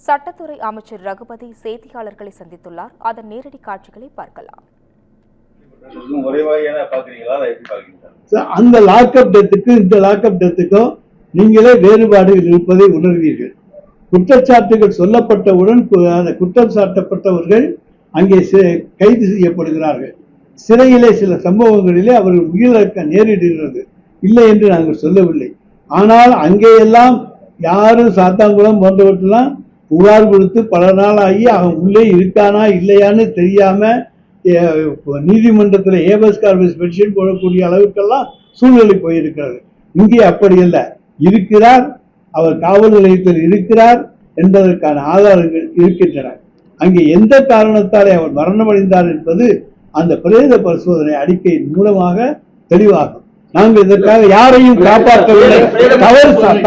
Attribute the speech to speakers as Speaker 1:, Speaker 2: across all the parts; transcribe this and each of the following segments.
Speaker 1: சட்டத்துறை அமைச்சர் ரகுபதி செய்தியாளர்களை சந்தித்துள்ளார். அதன் நேரடி காட்சிகளை பார்க்கலாம்.
Speaker 2: அந்த லாக்அப் டெத்துக்கு இந்த லாக்அப் டெத்துக்கும் நீங்களே வேறுபாடுகள் இருப்பதை உணர்வீர்கள். குற்றச்சாட்டுகள் சொல்லப்பட்டவுடன் குற்றம் சாட்டப்பட்டவர்கள் அங்கே கைது செய்யப்படுகிறார்கள். சிறையிலே சில சம்பவங்களிலே அவர்கள் உயிரிழக்க நேரிடுகிறது, இல்லை என்று நாங்கள் சொல்லவில்லை. ஆனால் அங்கேயெல்லாம் யாரும் சாத்தாங்குளம் போன்றவற்றெல்லாம் புகார் கொடுத்து பல நாளாகி அவன் உள்ளே இருக்கானா இல்லையான்னு தெரியாம நீதிமன்றத்தில் ஏபஸ் கார்பஸ் பெட்டிஷன் போடக்கூடிய அளவுக்கெல்லாம் சூழ்நிலை போயிருக்கிறது. இங்கே அப்படி அல்ல, இருக்கிறார், அவர் காவல் நிலையத்தில் இருக்கிறார் என்பதற்கான ஆதாரங்கள் இருக்கின்றன. அங்கே எந்த காரணத்தாலே அவர் மரணமடைந்தார் என்பது அந்த பிரேத பரிசோதனை அறிக்கையின் மூலமாக தெளிவாகும். நாங்கள் இதற்காக யாரையும் காப்பாற்றவில்லை.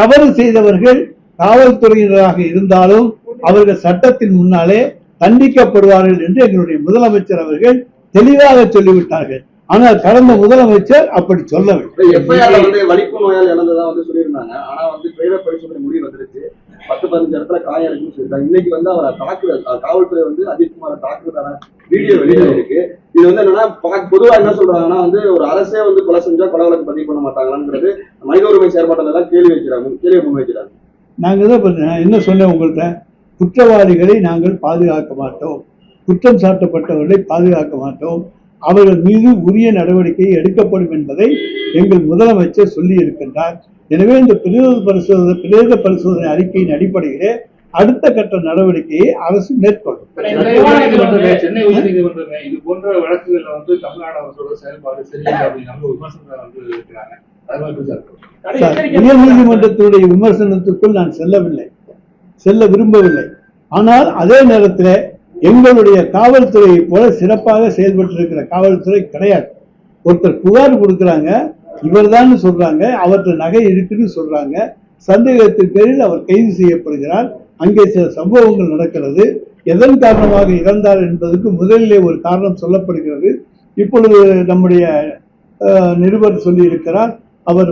Speaker 2: தவறு செய்தவர்கள் காவல்துறையினராக இருந்தாலும் அவர்கள் சட்டத்தின் முன்னாலே தண்டிக்கப்படுவார்கள் என்று எங்களுடைய முதலமைச்சர் அவர்கள் தெளிவாக சொல்லிவிட்டார்கள். ஆனால் கடந்த முதலமைச்சர் அப்படி சொல்லவில்லை.
Speaker 3: வலிப்பு நோயால் இழந்ததா சொல்லியிருந்தாங்க. ஆனா பிரேத பரிசோதனை முடிவு வந்துருச்சு. 10-15 இடத்துல காயம் இருக்குன்னு சொல்லிட்டாங்க. இன்னைக்கு அவரை தாக்குதல், காவல்துறை அஜித்குமாரை தாக்குறதான வீடியோ வெளியில இருக்கு. இது என்னன்னா பொதுவா என்ன சொல்றாங்கன்னா ஒரு அரசே கொலை செஞ்சா கொலை வழக்கு பதிவு பண்ண மாட்டாங்களான்றது மனித உரிமை செயற்பாட்டில் எல்லாம் கேள்வி முன்வைக்கிறாங்க.
Speaker 2: நாங்க என்ன சொன்னேன் உங்கள்கிட்ட, குற்றவாளிகளை நாங்கள் பாதுகாக்க மாட்டோம், குற்றம் சாட்டப்பட்டவர்களை பாதுகாக்க மாட்டோம், அவர்கள் மீது உரிய நடவடிக்கை எடுக்கப்படும் என்பதை எங்கள் முதலமைச்சர் சொல்லி இருக்கின்றார். எனவே இந்த பிரேத பரிசோதனை அறிக்கையின் அடிப்படையிலே அடுத்த கட்ட நடவடிக்கையை அரசு மேற்கொள்ளும்.
Speaker 4: சென்னை உயர்நீதிமன்றமே இது போன்ற வழக்குகள் தமிழ்நாடு அரசோட செயல்பாடு சரியில்லை அப்படின்னு விமர்சனம் இருக்கிறாங்க.
Speaker 2: உயர் நீதிமன்றத்துடைய விமர்சனத்துக்குள் நான் செல்ல விரும்பவில்லை. ஆனால் அதே நேரத்தில் எங்களுடைய காவல்துறையை போல சிறப்பாக செயல்பட்டு காவல்துறை கிடையாது. ஒருத்தர் புகார் கொடுக்கிறாங்க, இவர் தான் சொல்றாங்க, அவற்றை நகை இருக்குன்னு சொல்றாங்க, சந்தேகத்தின் பேரில் அவர் கைது செய்யப்படுகிறார். அங்கே சில சம்பவங்கள் நடக்கிறது. எதன் காரணமாக இறந்தார் என்பதற்கு முதலிலே ஒரு காரணம் சொல்லப்படுகிறது. இப்பொழுது நம்முடைய நிருபர் சொல்லி இருக்கிறார், அவர்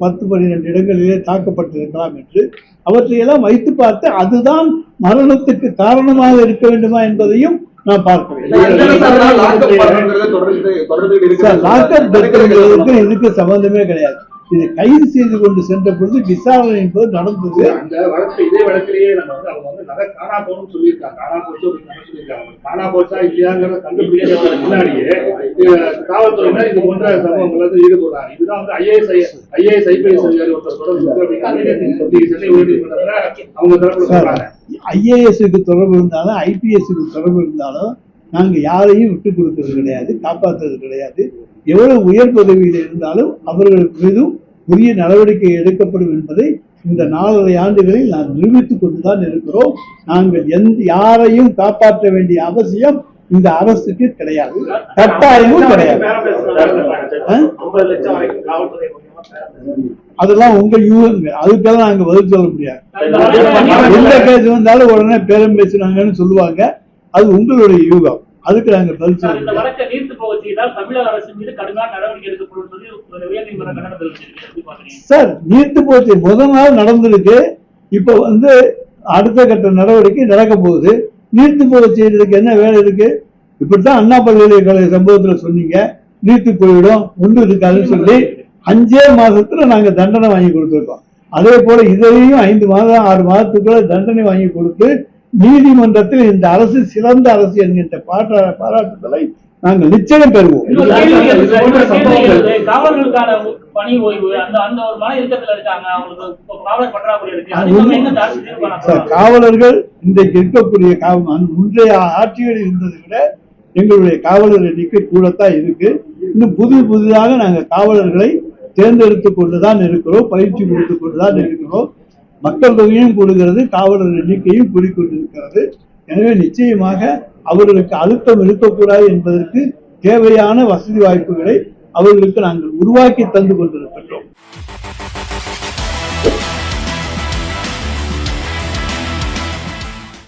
Speaker 2: 10-12 இடங்களிலே தாக்கப்பட்டிருக்கலாம் என்று. அவற்றையெல்லாம் வைத்து பார்த்து அதுதான் மரணத்துக்கு காரணமாக இருக்க வேண்டுமா என்பதையும் நான் பார்க்கிறேன். இதுக்கு சம்பந்தமே கிடையாது. இது கைது செய்து கொண்டு சென்ற பொழுது விசாரணை என்பது நடந்தது.
Speaker 4: அந்த வழக்கு இதே வழக்கிலேயே நம்ம காணா போகணும்னு சொல்லியிருக்காங்க. காணா போச்சு அப்படின்னு சொல்லியிருக்காங்க. காணா போச்சா இல்லையாங்கிற கண்டுபிடிக்கிறதுக்கு முன்னாடியே காவல்துறையினர் இது போன்ற சம்பவங்கள் ஈடுபடுறாங்க. இதுதான் ஐஏஎஸ் ஐபிஎஸ் அதிகாரி ஒருத்தர் சொல்லி சென்னை உயர்நீதிமன்றத்துல அவங்க தரப்புல சொல்றாங்க.
Speaker 2: ஐஏஎஸ்க்கு தொடர்பு இருந்தாலும் ஐபிஎஸ்க்கு தொடர்பு இருந்தாலும் நாங்க யாரையும் விட்டு கொடுக்கிறது கிடையாது, காப்பாற்றுறது கிடையாது. எவ்வளவு உயர் பதவியில் இருந்தாலும் அவர்களுக்கு மீதும் உரிய நடவடிக்கை எடுக்கப்படும் என்பதை இந்த 4.5 ஆண்டுகளில் நான் நிரூபித்துக் கொண்டுதான் இருக்கிறோம். நாங்கள் யாரையும் காப்பாற்ற வேண்டிய அவசியம் இந்த அரசுக்கு கிடையாது, கட்டாயமும் கிடையாது. அதெல்லாம் உங்க யூகங்கள், அதுக்கெல்லாம் நாங்க பதில் சொல்ல முடியாது. எந்த கேஸ் வந்தாலும் உடனே பேரம் பேசுனாங்கன்னு சொல்லுவாங்க, அது உங்களுடைய யூகம். அதுக்கு நாங்க பதில் சொல்ல முடியாது. சார், நீர்த்து போச்சு முதல் நாள் நடந்திருக்கு. இப்ப அடுத்த கட்ட நடவடிக்கை நடக்க போகுது. நீர்த்து போக செய்யறதுக்கு என்ன வேலை இருக்கு? இப்படித்தான் அண்ணா பல்கலைக்கழக சம்பவத்துல சொன்னீங்க, நீர்த்து போயிடும் ஒன்று இருக்காதுன்னு சொல்லி 5 மாதத்துல நாங்க தண்டனை வாங்கி கொடுத்துருக்கோம். அதே போல இதையும் 5 மாதம் 6 மாதத்துக்குள்ள தண்டனை வாங்கி கொடுத்து நீதிமன்றத்தில் இந்த அரசு சிறந்த அரசு என்கின்ற பாராட்டுதலை நாங்கள் நிச்சயம் பெறுவோம். காவலர்கள் இன்றைக்கு இருக்கக்கூடிய முந்தைய ஆட்சிகளில் இருந்ததை விட எங்களுடைய காவலர் எண்ணிக்கை கூடத்தான் இருக்கு. இன்னும் புதிதாக நாங்கள் காவலர்களை தேர்ந்தெடுத்துக் கொண்டுதான் இருக்கிறோம், பயிற்சி கொடுத்துக் கொண்டுதான் இருக்கிறோம். மக்கள் தொகையும் கூடுகிறது, காவலர் எண்ணிக்கையும் கூடிக்கொண்டிருக்கிறது. எனவே நிச்சயமாக அவர்களுக்கு அழுத்தம் இருக்கக்கூடாது என்பதற்கு தேவையான வசதி வாய்ப்புகளை அவர்களுக்கு நாங்கள் உருவாக்கி தந்து கொண்டிருக்கின்றோம்.